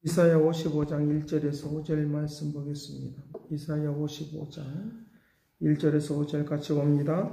이사야 55장 1절에서 5절 말씀 보겠습니다. 이사야 55장 1절에서 5절 같이 봅니다.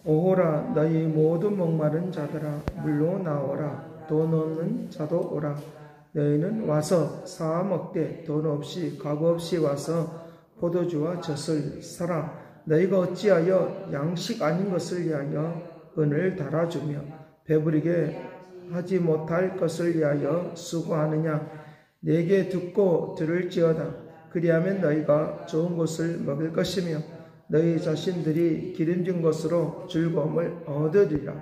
오호라 너희 모든 목마른 자들아 물로 나오라. 돈 없는 자도 오라. 너희는 와서 사 먹되 돈 없이 값 없이 와서 포도주와 젖을 사라. 너희가 어찌하여 양식 아닌 것을 위하여 은을 달아주며 배부르게 하지 못할 것을 위하여 수고하느냐. 내게 듣고 들을지어다. 그리하면 너희가 좋은 것을 먹을 것이며 너희 자신들이 기름진 것으로 즐거움을 얻으리라.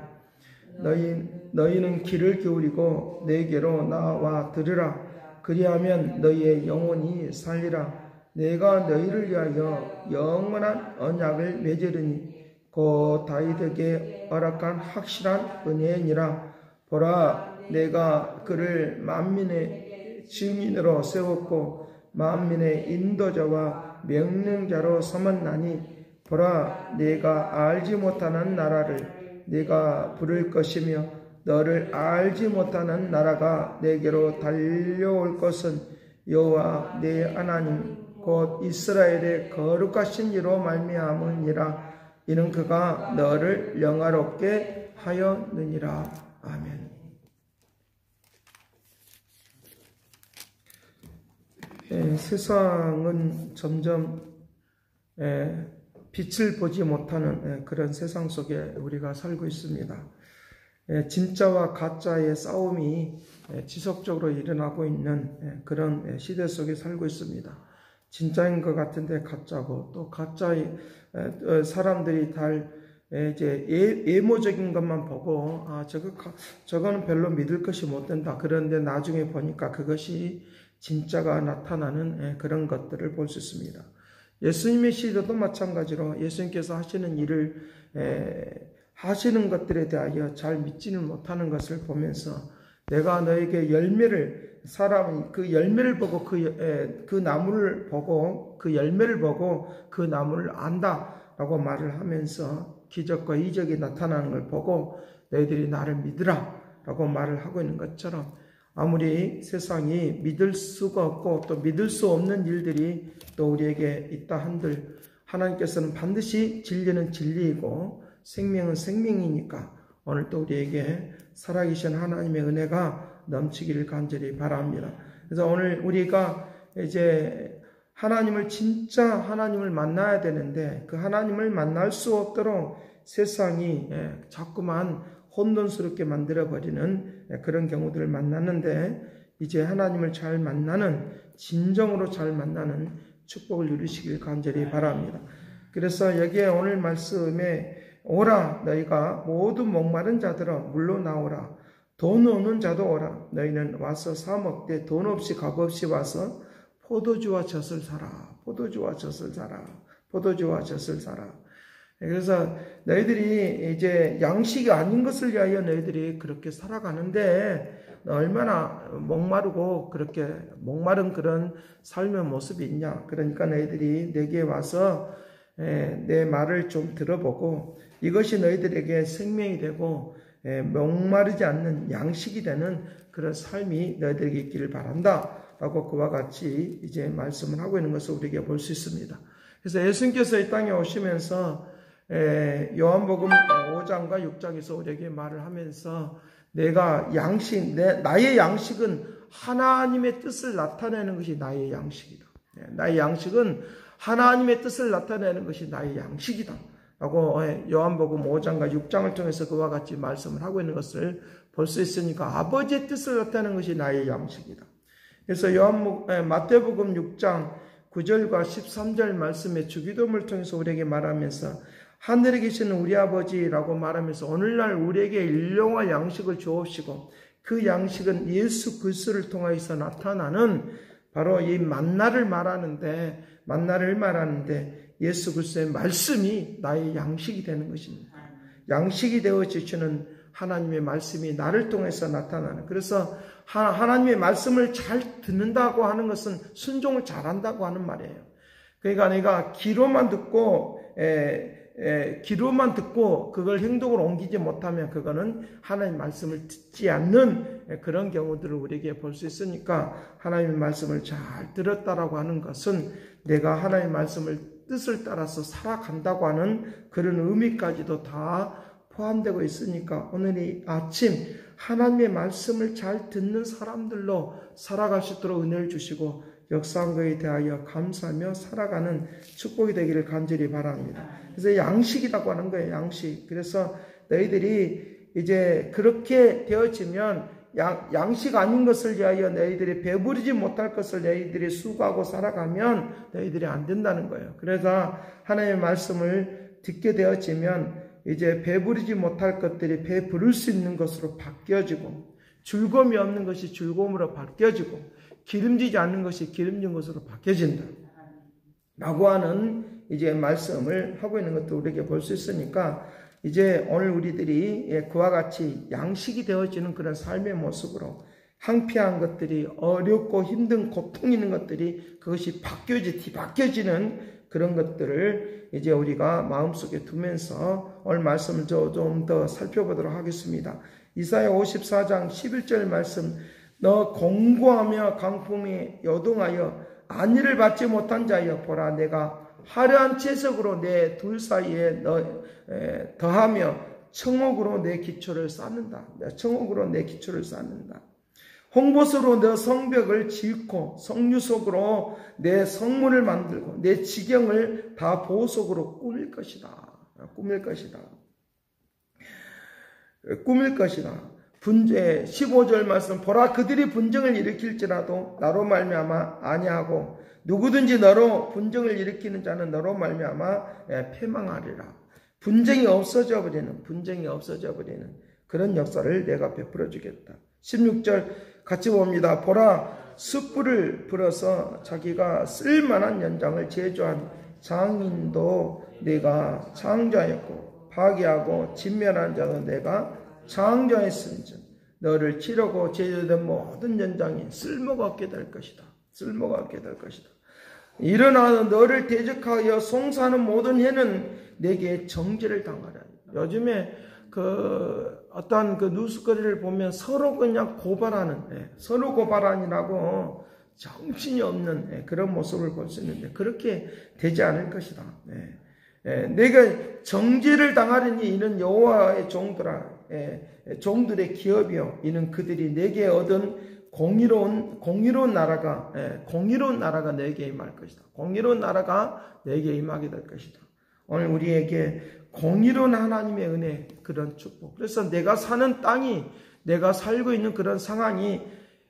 너희는 귀를 기울이고 내게로 나와 들으라. 그리하면 너희의 영혼이 살리라. 내가 너희를 위하여 영원한 언약을 맺으리니 곧 다윗에게 허락한 확실한 은혜니라. 보라, 내가 그를 만민의 증인으로 세웠고 만민의 인도자와 명령자로 삼았나니 보라, 내가 알지 못하는 나라를 내가 부를 것이며 너를 알지 못하는 나라가 내게로 달려올 것은 여호와 내 하나님 곧 이스라엘의 거룩하신 이로 말미암으니라. 이는 그가 너를 영화롭게 하였느니라. 아멘. 세상은 점점 빛을 보지 못하는 그런 세상 속에 우리가 살고 있습니다. 진짜와 가짜의 싸움이 지속적으로 일어나고 있는 그런 시대 속에 살고 있습니다. 진짜인 것 같은데 가짜고, 또 가짜의 사람들이 이제 예모적인 것만 보고 저거는 별로 믿을 것이 못 된다. 그런데 나중에 보니까 그것이 진짜가 나타나는 그런 것들을 볼 수 있습니다. 예수님의 시대도 마찬가지로 예수님께서 하시는 일을 하시는 것들에 대하여 잘 믿지는 못하는 것을 보면서 내가 너에게 사람이 그 열매를 보고 그 나무를 보고 그 열매를 보고 그 나무를 안다라고 말을 하면서 기적과 이적이 나타나는 걸 보고 너희들이 나를 믿으라 라고 말을 하고 있는 것처럼 아무리 세상이 믿을 수가 없고 또 믿을 수 없는 일들이 또 우리에게 있다 한들 하나님께서는 반드시 진리는 진리이고 생명은 생명이니까 오늘도 우리에게 살아계신 하나님의 은혜가 넘치기를 간절히 바랍니다. 그래서 오늘 우리가 이제 진짜 하나님을 만나야 되는데 그 하나님을 만날 수 없도록 세상이 자꾸만 혼돈스럽게 만들어버리는 그런 경우들을 만났는데 이제 하나님을 잘 만나는, 진정으로 잘 만나는 축복을 누리시길 간절히 바랍니다. 그래서 여기에 오늘 말씀에 오라, 너희가 모두 목마른 자들아 물로 나오라. 돈 없는 자도 오라. 너희는 와서 사 먹되 돈 없이 값 없이 와서 포도주와 젖을 사라. 포도주와 젖을 사라. 포도주와 젖을 사라. 그래서 너희들이 이제 양식이 아닌 것을 위하여 너희들이 그렇게 살아가는데 얼마나 목마르고 그렇게 목마른 그런 삶의 모습이 있냐. 그러니까 너희들이 내게 와서 내 말을 좀 들어보고 이것이 너희들에게 생명이 되고 목마르지 않는 양식이 되는 그런 삶이 너희들에게 있기를 바란다 라고 그와 같이 이제 말씀을 하고 있는 것을 우리에게 볼 수 있습니다. 그래서 예수님께서 이 땅에 오시면서 요한복음 5장과 6장에서 우리에게 말을 하면서 나의 양식은 하나님의 뜻을 나타내는 것이 나의 양식이다. 나의 양식은 하나님의 뜻을 나타내는 것이 나의 양식이다. 라고 요한복음 5장과 6장을 통해서 그와 같이 말씀을 하고 있는 것을 볼 수 있으니까 아버지의 뜻을 나타내는 것이 나의 양식이다. 그래서 마태복음 6장 9절과 13절 말씀의 주기도문을 통해서 우리에게 말하면서 하늘에 계시는 우리 아버지라고 말하면서 오늘날 우리에게 일용할 양식을 주옵시고 그 양식은 예수 그리스도를 통하여서 나타나는 바로 이 만나를 말하는데 예수 그리스도의 말씀이 나의 양식이 되는 것입니다. 양식이 되어 주시는 하나님의 말씀이 나를 통해서 나타나는, 그래서 하나님의 말씀을 잘 듣는다고 하는 것은 순종을 잘한다고 하는 말이에요. 그러니까 내가 귀로만 듣고 귀로만 듣고 그걸 행동으로 옮기지 못하면 그거는 하나님의 말씀을 듣지 않는 그런 경우들을 우리에게 볼 수 있으니까 하나님의 말씀을 잘 들었다라고 하는 것은 내가 하나님의 말씀을 뜻을 따라서 살아간다고 하는 그런 의미까지도 다 포함되고 있으니까 오늘 이 아침 하나님의 말씀을 잘 듣는 사람들로 살아갈 수 있도록 은혜를 주시고 역사한 것에 대하여 감사하며 살아가는 축복이 되기를 간절히 바랍니다. 그래서 양식이라고 하는 거예요. 양식. 그래서 너희들이 이제 그렇게 되어지면 양식 아닌 것을 위하여 너희들이 배부르지 못할 것을 너희들이 수고하고 살아가면 너희들이 안 된다는 거예요. 그래서 하나님의 말씀을 듣게 되어지면 이제 배부르지 못할 것들이 배부를 수 있는 것으로 바뀌어지고 즐거움이 없는 것이 즐거움으로 바뀌어지고 기름지지 않는 것이 기름진 것으로 바뀌어진다 라고 하는 이제 말씀을 하고 있는 것도 우리에게 볼 수 있으니까 이제 오늘 우리들이 그와 같이 양식이 되어지는 그런 삶의 모습으로 항피한 것들이 어렵고 힘든 고통 있는 것들이 그것이 뒤바뀌어지는 그런 것들을 이제 우리가 마음속에 두면서 오늘 말씀을 좀 더 살펴보도록 하겠습니다. 이사야 54장 11절 말씀 너 공고하며 강품이 요동하여 안위를 받지 못한 자여 보라 내가 화려한 채석으로 내 둘 사이에 더하며 청옥으로 내 기초를 쌓는다. 청옥으로 내 기초를 쌓는다. 홍보소로 내 성벽을 짓고 성류속으로 내 성문을 만들고 내 지경을 다 보석으로 꾸밀 것이다. 꾸밀 것이다. 15절 말씀 보라 그들이 분쟁을 일으킬지라도 나로 말미암아 아니하고 누구든지 너로 분쟁을 일으키는 자는 너로 말미암아 패망하리라. 분쟁이 없어져 버리는 그런 역사를 내가 베풀어 주겠다. 16절 같이 봅니다. 보라 숯불을 불어서 자기가 쓸만한 연장을 제조한 장인도 내가 창조하였고 파괴하고 진멸한 자도 내가 창조했은즉 너를 치려고 제조된 모든 연장이 쓸모가 없게 될 것이다. 일어나 너를 대적하여 송사하는 모든 해는 내게 정죄를 당하라. 요즘에 어떤 뉴스거리를 보면 서로 그냥 서로 고발하느라고 정신이 없는 그런 모습을 볼 수 있는데 그렇게 되지 않을 것이다. 내가 정죄를 당하려니 이는 여호와의 종들의 기업이요 이는 그들이 내게 얻은 공의로운 나라가 내게 임할 것이다. 공의로운 나라가 내게 임하게 될 것이다. 오늘 우리에게 공의로운 하나님의 은혜 그런 축복. 그래서 내가 사는 땅이 내가 살고 있는 그런 상황이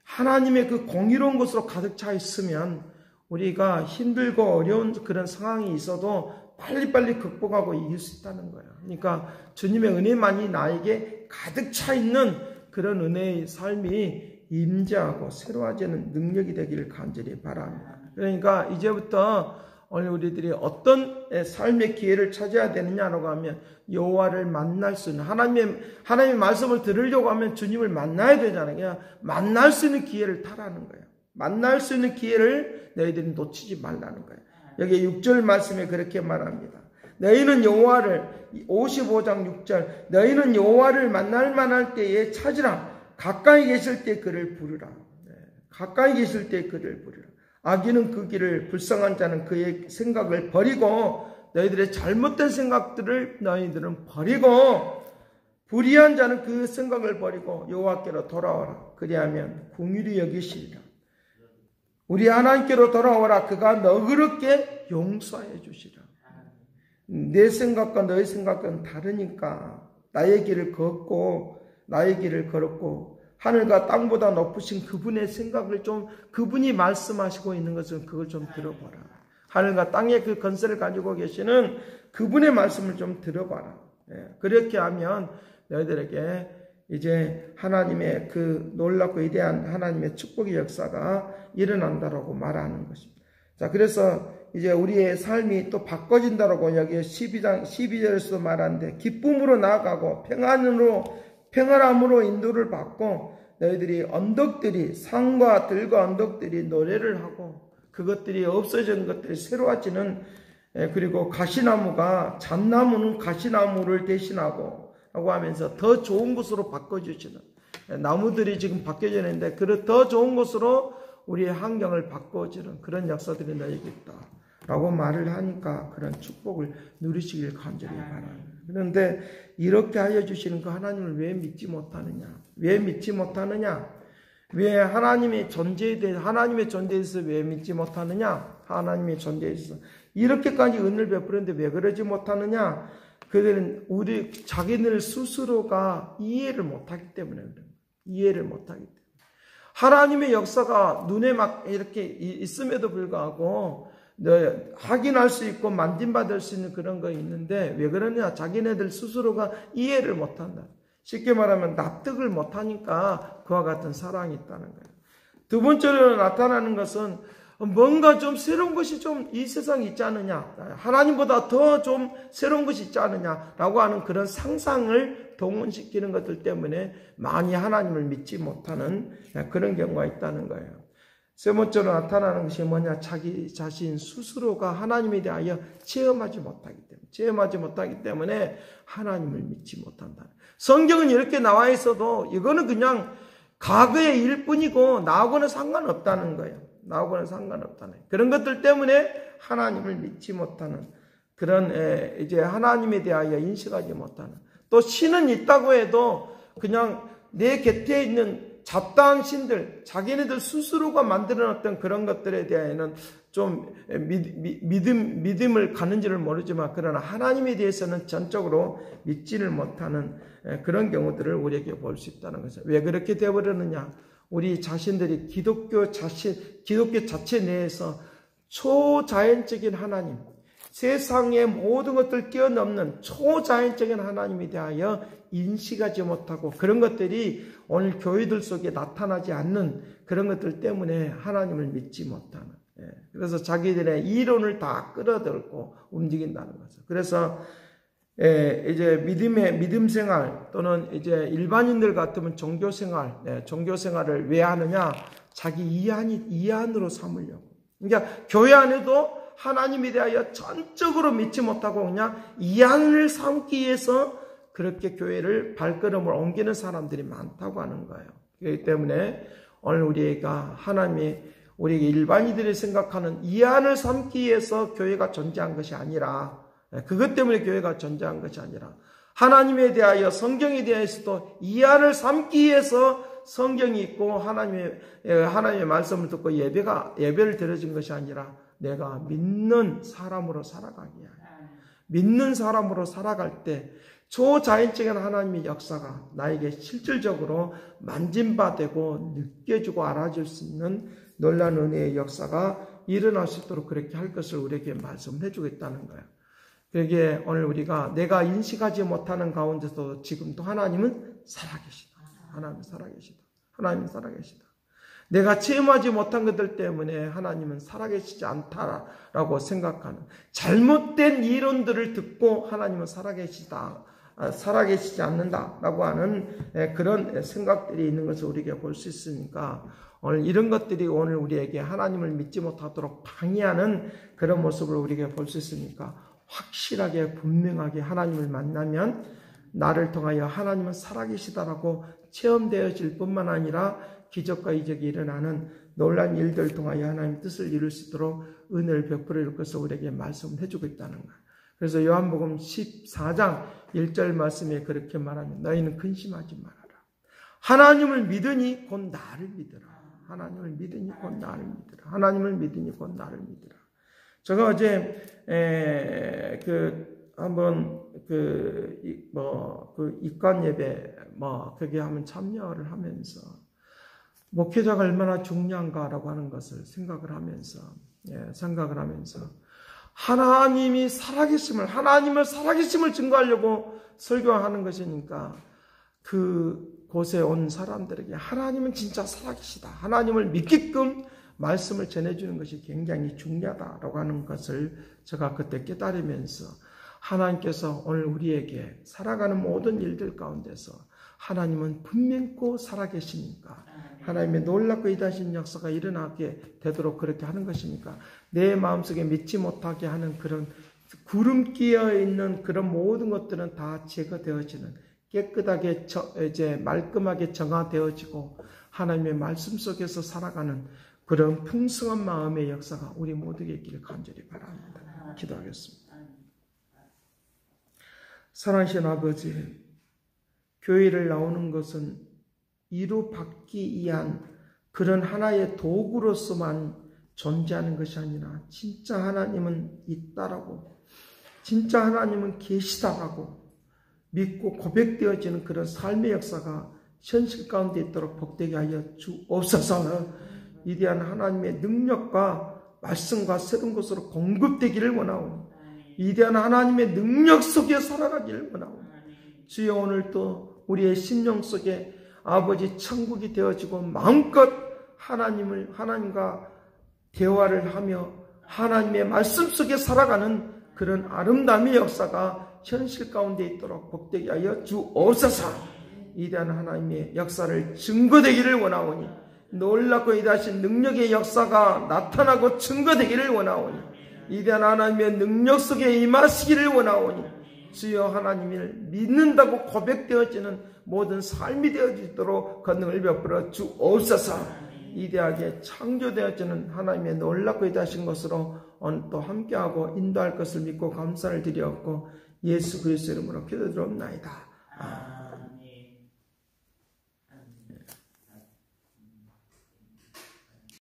하나님의 그 공의로운 것으로 가득 차 있으면 우리가 힘들고 어려운 그런 상황이 있어도 빨리빨리 극복하고 이길 수 있다는 거예요. 그러니까 주님의 은혜만이 나에게 가득 차 있는 그런 은혜의 삶이 임재하고 새로워지는 능력이 되기를 간절히 바랍니다. 그러니까 이제부터 오늘 우리들이 어떤 삶의 기회를 찾아야 되느냐라고 하면 여호와를 만날 수 있는 하나님의 말씀을 들으려고 하면 주님을 만나야 되잖아요. 그냥 만날 수 있는 기회를 타라는 거예요. 만날 수 있는 기회를 너희들이 놓치지 말라는 거예요. 여기 6절 말씀에 그렇게 말합니다. 너희는 여호와를 55장 6절 너희는 여호와를 만날 만할 때에 찾으라. 가까이 계실 때 그를 부르라. 가까이 계실 때 그를 부르라. 악인은 그 길을 불쌍한 자는 그의 생각을 버리고 너희들의 잘못된 생각들을 너희들은 버리고 불의한 자는 그 생각을 버리고 여호와께로 돌아오라. 그리하면 긍휼히 여기시리라. 우리 하나님께로 돌아오라. 그가 너그럽게 용서해 주시라. 내 생각과 너의 생각은 다르니까 나의 길을 걸었고 하늘과 땅보다 높으신 그분의 생각을 그분이 말씀하시고 있는 것은 그걸 좀 들어봐라. 하늘과 땅의 그 건설을 가지고 계시는 그분의 말씀을 좀 들어봐라. 그렇게 하면 너희들에게 이제 하나님의 그 놀랍고 위대한 하나님의 축복의 역사가 일어난다라고 말하는 것입니다. 자, 그래서 이제 우리의 삶이 또 바꿔진다라고 여기 12절에서도 말하는데 기쁨으로 나아가고 평안함으로 인도를 받고 너희들이 산과 들과 언덕들이 노래를 하고 그것들이 없어진 것들이 새로워지는 그리고 가시나무가 잣나무는 가시나무를 대신하고 라고 하면서 더 좋은 것으로 바꿔주시는, 나무들이 지금 바뀌어져 있는데 더 좋은 것으로 우리의 환경을 바꿔주는 그런 역사들이 너에게 있다 라고 말을 하니까 그런 축복을 누리시길 간절히 바랍니다. 그런데 이렇게 하여 주시는 그 하나님을 왜 믿지 못하느냐? 왜 믿지 못하느냐? 왜 하나님의 존재에 대해서 왜 믿지 못하느냐? 하나님의 존재에 있어 이렇게까지 은혜를 베푸는데 왜 그러지 못하느냐? 그들은 자기들 스스로가 이해를 못하기 때문에 그래요. 이해를 못하기 때문에. 하나님의 역사가 눈에 막 이렇게 있음에도 불구하고 확인할 수 있고 만진받을 수 있는 그런 거 있는데 왜 그러냐? 자기네들 스스로가 이해를 못한다. 쉽게 말하면 납득을 못하니까 그와 같은 사랑이 있다는 거예요. 두 번째로 나타나는 것은 뭔가 좀 새로운 것이 좀 이 세상에 있지 않느냐, 하나님보다 더 좀 새로운 것이 있지 않느냐라고 하는 그런 상상을 동원시키는 것들 때문에 많이 하나님을 믿지 못하는 그런 경우가 있다는 거예요. 세 번째로 나타나는 것이 뭐냐? 자기 자신 스스로가 하나님에 대하여 체험하지 못하기 때문에 하나님을 믿지 못한다. 성경은 이렇게 나와 있어도 이거는 그냥 과거의 일뿐이고 나하고는 상관없다는 거예요. 그런 것들 때문에 하나님을 믿지 못하는 그런 이제 하나님에 대하여 인식하지 못하는, 또 신은 있다고 해도 그냥 내 곁에 있는 잡다한 신들, 자기네들 스스로가 만들어놨던 그런 것들에 대해서는 좀 믿음을 가는지를 모르지만 그러나 하나님에 대해서는 전적으로 믿지를 못하는 그런 경우들을 우리에게 볼 수 있다는 거죠. 왜 그렇게 되어버렸느냐? 우리 자신들이 기독교 자체 내에서 초자연적인 하나님, 세상의 모든 것들을 뛰어넘는 초자연적인 하나님에 대하여 인식하지 못하고 그런 것들이 오늘 교회들 속에 나타나지 않는 그런 것들 때문에 하나님을 믿지 못하는, 그래서 자기들의 이론을 다 끌어들고 움직인다는 거죠. 그래서 이제 믿음 생활 또는 이제 일반인들 같으면 종교 생활을 왜 하느냐? 자기 이안으로 삼으려고. 그러니까 교회 안에도 하나님에 대하여 전적으로 믿지 못하고 그냥 이안을 삼기 위해서 그렇게 교회를 발걸음을 옮기는 사람들이 많다고 하는 거예요. 그렇기 때문에 오늘 우리가 우리 일반인들이 생각하는 이안을 삼기 위해서 교회가 존재한 것이 아니라, 그것 때문에 교회가 존재한 것이 아니라 하나님에 대하여 성경에 대해서도 이안을 삼기 위해서 성경이 있고 하나님의 말씀을 듣고 예배를 드려진 것이 아니라 내가 믿는 사람으로 살아가기 위하여, 믿는 사람으로 살아갈 때 초자연적인 하나님의 역사가 나에게 실질적으로 만진바되고 느껴지고 알아줄 수 있는 놀라운 은혜의 역사가 일어날 수 있도록 그렇게 할 것을 우리에게 말씀해 주겠다는 거예요. 그러기에 오늘 우리가 내가 인식하지 못하는 가운데서도 지금도 하나님은 살아계시다. 하나님은 살아계시다. 내가 체험하지 못한 것들 때문에 하나님은 살아계시지 않다라고 생각하는 잘못된 이론들을 듣고 하나님은 살아계시지 않는다라고 하는 그런 생각들이 있는 것을 우리에게 볼 수 있으니까 오늘 이런 것들이 오늘 우리에게 하나님을 믿지 못하도록 방해하는 그런 모습을 우리에게 볼 수 있으니까 확실하게 분명하게 하나님을 만나면 나를 통하여 하나님은 살아계시다라고 체험되어질 뿐만 아니라 기적과 이적이 일어나는 놀라운 일들을 통하여 하나님의 뜻을 이룰 수 있도록 은혜를 베풀어 줄 것을 우리에게 말씀을 해주고 있다는 거예요. 그래서 요한복음 14장 1절 말씀에 그렇게 말하면 너희는 근심하지 말아라. 하나님을 믿으니 곧 나를 믿으라. 하나님을 믿으니 곧 나를 믿으라. 하나님을 믿으니 곧 나를 믿으라. 제가 어제 입관 예배 거기에 한번 참여를 하면서 목회자가 얼마나 중요한가라고 하는 것을 생각을 하면서 하나님을 살아계심을 증거하려고 설교하는 것이니까 그 곳에 온 사람들에게 하나님은 진짜 살아계시다, 하나님을 믿게끔 말씀을 전해주는 것이 굉장히 중요하다라고 하는 것을 제가 그때 깨달으면서 하나님께서 오늘 우리에게 살아가는 모든 일들 가운데서 하나님은 분명코 살아계시니까 하나님의 놀랍고 위대하신 역사가 일어나게 되도록 그렇게 하는 것입니까? 내 마음속에 믿지 못하게 하는 그런 구름 끼어 있는 그런 모든 것들은 다 제거되어지는, 깨끗하게 이제 말끔하게 정화되어지고 하나님의 말씀 속에서 살아가는 그런 풍성한 마음의 역사가 우리 모두에게 있기를 간절히 바랍니다. 기도하겠습니다. 사랑하신 아버지, 교회를 나오는 것은 이루받기 위한 그런 하나의 도구로서만 존재하는 것이 아니라 진짜 하나님은 있다라고, 진짜 하나님은 계시다라고 믿고 고백되어지는 그런 삶의 역사가 현실 가운데 있도록 복되게 하여 주옵소서. 위대한 하나님의 능력과 말씀과 새로운 것으로 공급되기를 원하오니, 위대한 하나님의 능력 속에 살아가기를 원하오니, 주여 오늘도 우리의 심령 속에 아버지 천국이 되어지고 마음껏 하나님과 대화를 하며 하나님의 말씀 속에 살아가는 그런 아름다움의 역사가 현실 가운데 있도록 복되게 하여 주옵소서. 위대한 하나님의 역사를 증거되기를 원하오니, 놀랍고 위대하신 능력의 역사가 나타나고 증거되기를 원하오니, 위대한 하나님의 능력 속에 임하시기를 원하오니, 주여 하나님을 믿는다고 고백되어지는 모든 삶이 되어지도록 권능을 베풀어 주옵소서. 위대하게 창조되어지는 하나님의 놀랍고 위대하신 것으로 오늘 또 함께하고 인도할 것을 믿고 감사를 드리었고 예수 그리스도의 이름으로 기도드리옵나이다.